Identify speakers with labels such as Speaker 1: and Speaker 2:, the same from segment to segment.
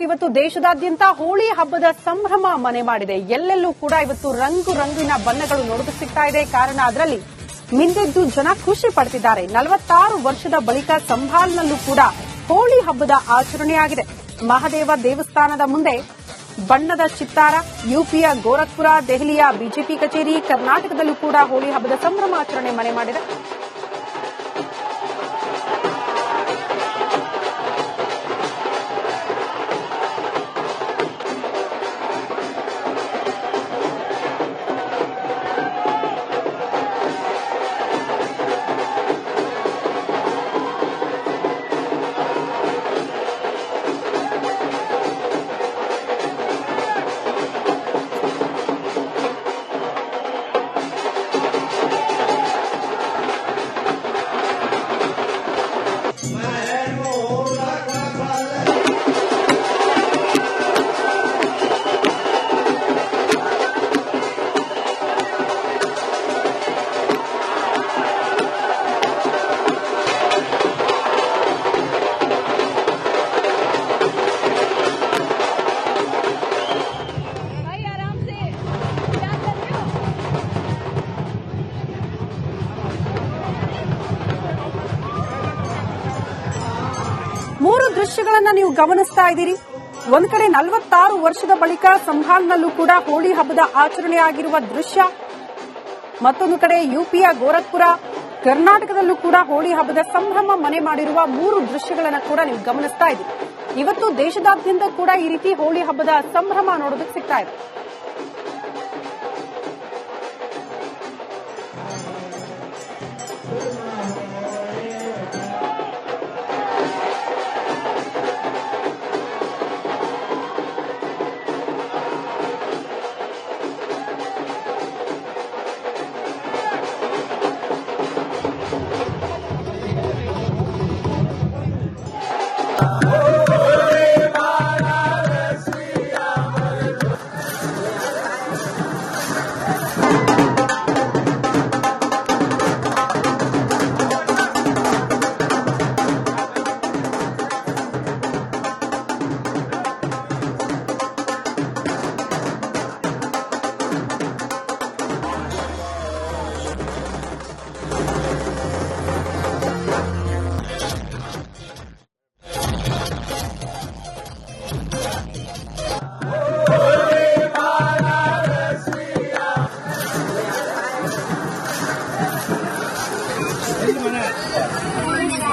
Speaker 1: ಇವತ್ತು ದೇಶದಾದ್ಯಂತ ಹೋಳಿ ಹಬ್ಬದ ಸಂಭ್ರಮ ಮನೆ ಮಾಡಿದೆ. ಎಲ್ಲೆಲ್ಲೂ ಕೂಡ ಇವತ್ತು ರಂಗಿನ ಬಣ್ಣಗಳು ನೋಡಲು ಸಿಗ್ತಾ ಇದೆ. ಕಾರಣ ಅದರಲ್ಲಿ ಮಿಂದೆದ್ದು ಜನ ಖುಷಿ ಪಡ್ತಿದ್ದಾರೆ. 46 ವರ್ಷದ ಬಳಿಕ ಸಂಭಾಲ್ನಲ್ಲೂ ಕೂಡ ಹೋಳಿ ಹಬ್ಬದ ಆಚರಣೆಯಾಗಿದೆ. ಮಹಾದೇವ ದೇವಸ್ಥಾನದ ಮುಂದೆ ಬಣ್ಣದ ಚಿತ್ತಾರ, ಯುಪಿಯ ಗೋರಖ್ಪುರ, ದೆಹಲಿಯ ಬಿಜೆಪಿ ಕಚೇರಿ, ಕರ್ನಾಟಕದಲ್ಲೂ ಕೂಡ ಹೋಳಿ ಹಬ್ಬದ ಸಂಭ್ರಮಾಚರಣೆ ಮನೆ ಮಾಡಿದೆ. ಮೂರು ದೃಶ್ಯಗಳನ್ನ ನೀವು ಗಮನಿಸ್ತಾ ಇದ್ದೀರಿ. ಒಂದ್ ಕಡೆ 46 ವರ್ಷದ ಬಳಿಕ ಸಂಭಾಲ್ನಲ್ಲೂ ಕೂಡ ಹೋಳಿ ಹಬ್ಬದ ಆಚರಣೆಯಾಗಿರುವ ದೃಶ್ಯ, ಮತ್ತೊಂದು ಕಡೆ ಯುಪಿಯ ಗೋರಖ್ಪುರ, ಕರ್ನಾಟಕದಲ್ಲೂ ಕೂಡ ಹೋಳಿ ಹಬ್ಬದ ಸಂಭ್ರಮ ಮನೆ ಮಾಡಿರುವ ಮೂರು ದೃಶ್ಯಗಳನ್ನ ಕೂಡ ನೀವು ಗಮನಿಸ್ತಾ ಇದ್ದೀರಿ. ಇವತ್ತು ದೇಶದಾದ್ಯಂತ ಕೂಡ ಈ ರೀತಿ ಹೋಳಿ ಹಬ್ಬದ ಸಂಭ್ರಮ ನೋಡೋದಕ್ಕೆ ಸಿಗ್ತಾ ಇದೆ.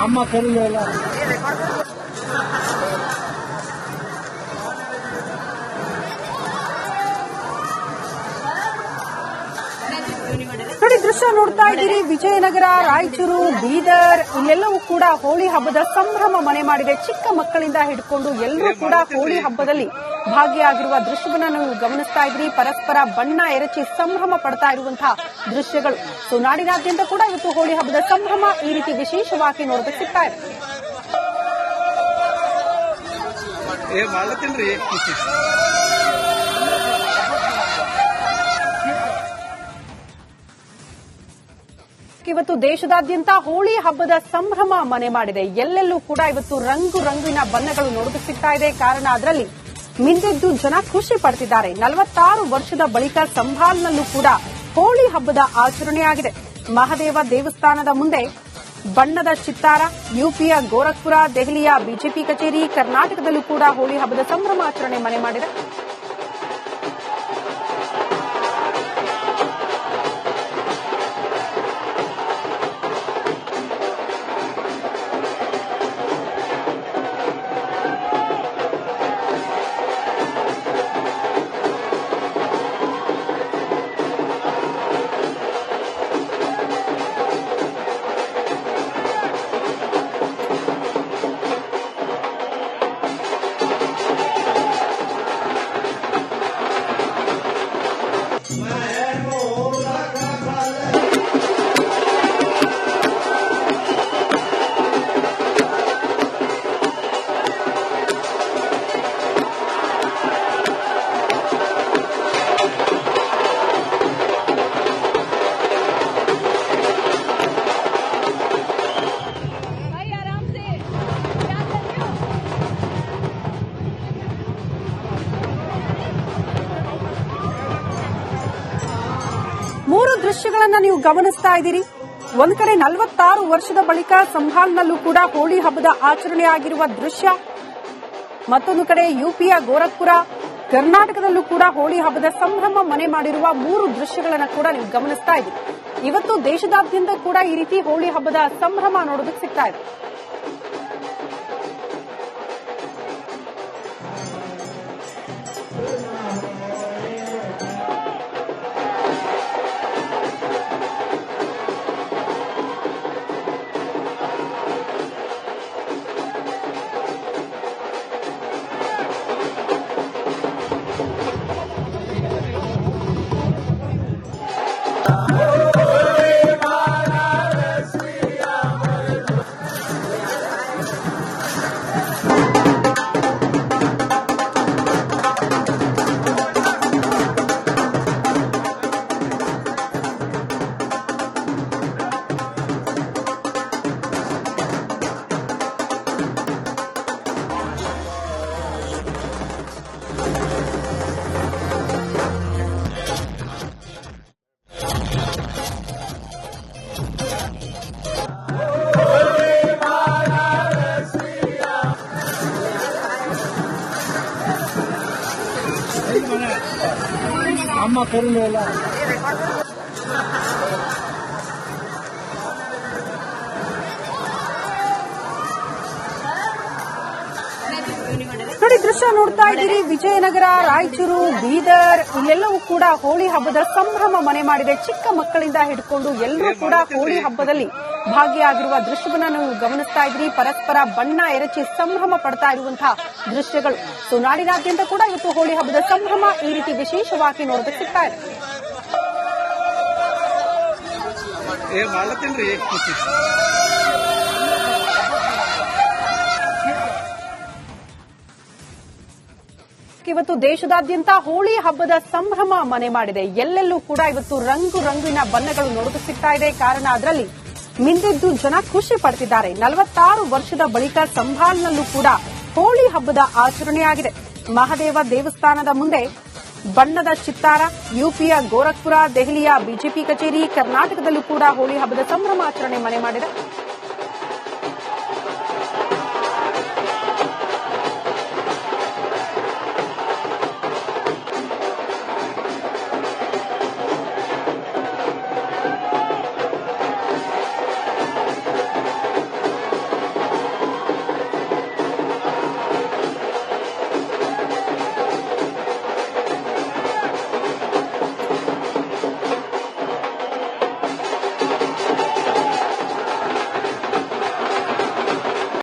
Speaker 2: ಅಮ್ಮ ಕರೀಲಿಲ್ಲ.
Speaker 1: ನೋಡಿ, ದೃಶ್ಯ ನೋಡ್ತಾ ಇದ್ದೀರಿ. ವಿಜಯನಗರ, ರಾಯಚೂರು, ಬೀದರ್ ಇಲ್ಲೆಲ್ಲವೂ ಕೂಡ ಹೋಳಿ ಹಬ್ಬದ ಸಂಭ್ರಮ ಮನೆ ಮಾಡಿದೆ. ಚಿಕ್ಕ ಮಕ್ಕಳಿಂದ ಹಿಡ್ಕೊಂಡು ಎಲ್ಲರೂ ಕೂಡ ಹೋಳಿ ಹಬ್ಬದಲ್ಲಿ ಭಾಗಿಯಾಗಿರುವ ದೃಶ್ಯವನ್ನ ನೀವು ಗಮನಿಸ್ತಾ ಇದ್ರಿ. ಪರಸ್ಪರ ಬಣ್ಣ ಎರಚಿ ಸಂಭ್ರಮ ಪಡ್ತಾ ಇರುವಂತಹ ದೃಶ್ಯಗಳು. ಸೊ ನಾಡಿನಾದ್ಯಂತ ಕೂಡ ಇವತ್ತು ಹೋಳಿ ಹಬ್ಬದ ಸಂಭ್ರಮ ಈ ರೀತಿ ವಿಶೇಷವಾಗಿ ನೋಡೋದಕ್ಕೆ ಸಿಗ್ತಾ ಇದೆ. ಇವತ್ತು ದೇಶದಾದ್ಯಂತ ಹೋಳಿ ಹಬ್ಬದ ಸಂಭ್ರಮ ಮನೆ ಮಾಡಿದೆ. ಎಲ್ಲೆಲ್ಲೂ ಕೂಡ ಇವತ್ತು ರಂಗಿನ ಬಣ್ಣಗಳು ನೋಡೋದಕ್ಕೆ ಸಿಗ್ತಾ ಇದೆ. ಕಾರಣ ಅದರಲ್ಲಿ ಮಿಂದೆದ್ದು ಜನ ಖುಷಿ ಪಡ್ತಿದ್ದಾರೆ. 46 ವರ್ಷದ ಬಳಿಕ ಸಂಭಾಲ್ನಲ್ಲೂ ಕೂಡ ಹೋಳಿ ಹಬ್ಬದ ಆಚರಣೆಯಾಗಿದೆ. ಮಹಾದೇವ ದೇವಸ್ಥಾನದ ಮುಂದೆ ಬಣ್ಣದ ಚಿತ್ತಾರ, ಯುಪಿಯ ಗೋರಖ್ಪುರ, ದೆಹಲಿಯ ಬಿಜೆಪಿ ಕಚೇರಿ, ಕರ್ನಾಟಕದಲ್ಲೂ ಕೂಡ ಹೋಳಿ ಹಬ್ಬದ ಸಂಭ್ರಮಾಚರಣೆ ಮನೆ ಮಾಡಿದೆ. ದೃಶ್ಯಗಳನ್ನ ನೀವು ಗಮನಿಸ್ತಾ ಇದ್ದೀರಿ. ಒಂದ್ ಕಡೆ 46 ವರ್ಷದ ಬಳಿಕ ಸಂಭಾಲ್ನಲ್ಲೂ ಕೂಡ ಹೋಳಿ ಹಬ್ಬದ ಆಚರಣೆ ಆಗಿರುವ ದೃಶ್ಯ, ಮತ್ತೊಂದು ಕಡೆ ಯುಪಿಯ ಗೋರಖ್ಪುರ, ಕರ್ನಾಟಕದಲ್ಲೂ ಕೂಡ ಹೋಳಿ ಹಬ್ಬದ ಸಂಭ್ರಮ ಮನೆ ಮಾಡಿರುವ 3 ದೃಶ್ಯಗಳನ್ನು ಕೂಡ ನೀವು ಗಮನಿಸ್ತಾ ಇದ್ದೀರಿ. ಇವತ್ತು ದೇಶದಾದ್ಯಂತ ಕೂಡ ಈ ರೀತಿ ಹೋಳಿ ಹಬ್ಬದ ಸಂಭ್ರಮ ನೋಡೋದಕ್ಕೆ ಸಿಗ್ತಾ ಇದೆ.
Speaker 2: ಅಮ್ಮ ಕರುಣೆ ಇಲ್ಲ.
Speaker 1: ನೋಡಿ, ದೃಶ್ಯ ನೋಡ್ತಾ ಇದ್ದೀರಿ. ವಿಜಯನಗರ, ರಾಯಚೂರು, ಬೀದರ್ ಇಲ್ಲೆಲ್ಲವೂ ಕೂಡ ಹೋಳಿ ಹಬ್ಬದ ಸಂಭ್ರಮ ಮನೆ ಮಾಡಿದೆ. ಚಿಕ್ಕ ಮಕ್ಕಳಿಂದ ಹಿಡ್ಕೊಂಡು ಎಲ್ಲರೂ ಕೂಡ ಹೋಳಿ ಹಬ್ಬದಲ್ಲಿ ಭಾಗಿಯಾಗಿರುವ ದೃಶ್ಯವನ್ನ ನೀವು ಗಮನಿಸ್ತಾ ಇದ್ದೀರಿ. ಪರಸ್ಪರ ಬಣ್ಣ ಎರಚಿ ಸಂಭ್ರಮ ಪಡ್ತಾ ಇರುವಂತಹ ದೃಶ್ಯಗಳು. ಸೊ ನಾಡಿನಾದ್ಯಂತ ಕೂಡ ಇವತ್ತು ಹೋಳಿ ಹಬ್ಬದ ಸಂಭ್ರಮ ಈ ರೀತಿ ವಿಶೇಷವಾಗಿ ನೋಡೋದಕ್ಕೆ ಸಿಗ್ತಾ ಇದೆ. ಇವತ್ತು ದೇಶದಾದ್ಯಂತ ಹೋಳಿ ಹಬ್ಬದ ಸಂಭ್ರಮ ಮನೆ ಮಾಡಿದೆ. ಎಲ್ಲೆಲ್ಲೂ ಕೂಡ ಇವತ್ತು ರಂಗಿನ ಬಣ್ಣಗಳು ನೋಡೋದಕ್ಕೆ ಸಿಗ್ತಾ ಇದೆ. ಕಾರಣ ಅದರಲ್ಲಿ ಮಿಂದೆದ್ದು ಜನ ಖುಷಿ ಪಡ್ತಿದ್ದಾರೆ. 46 ವರ್ಷದ ಬಳಿಕ ಸಂಭಾಲ್ನಲ್ಲೂ ಕೂಡ ಹೋಳಿ ಹಬ್ಬದ ಆಚರಣೆಯಾಗಿದೆ. ಮಹಾದೇವ ದೇವಸ್ಥಾನದ ಮುಂದೆ ಬಣ್ಣದ ಚಿತ್ತಾರ, ಯುಪಿಯ ಗೋರಖ್ಪುರ, ದೆಹಲಿಯ ಬಿಜೆಪಿ ಕಚೇರಿ, ಕರ್ನಾಟಕದಲ್ಲೂ ಕೂಡ ಹೋಳಿ ಹಬ್ಬದ ಸಂಭ್ರಮಾಚರಣೆ ಮನೆ ಮಾಡಿದೆ.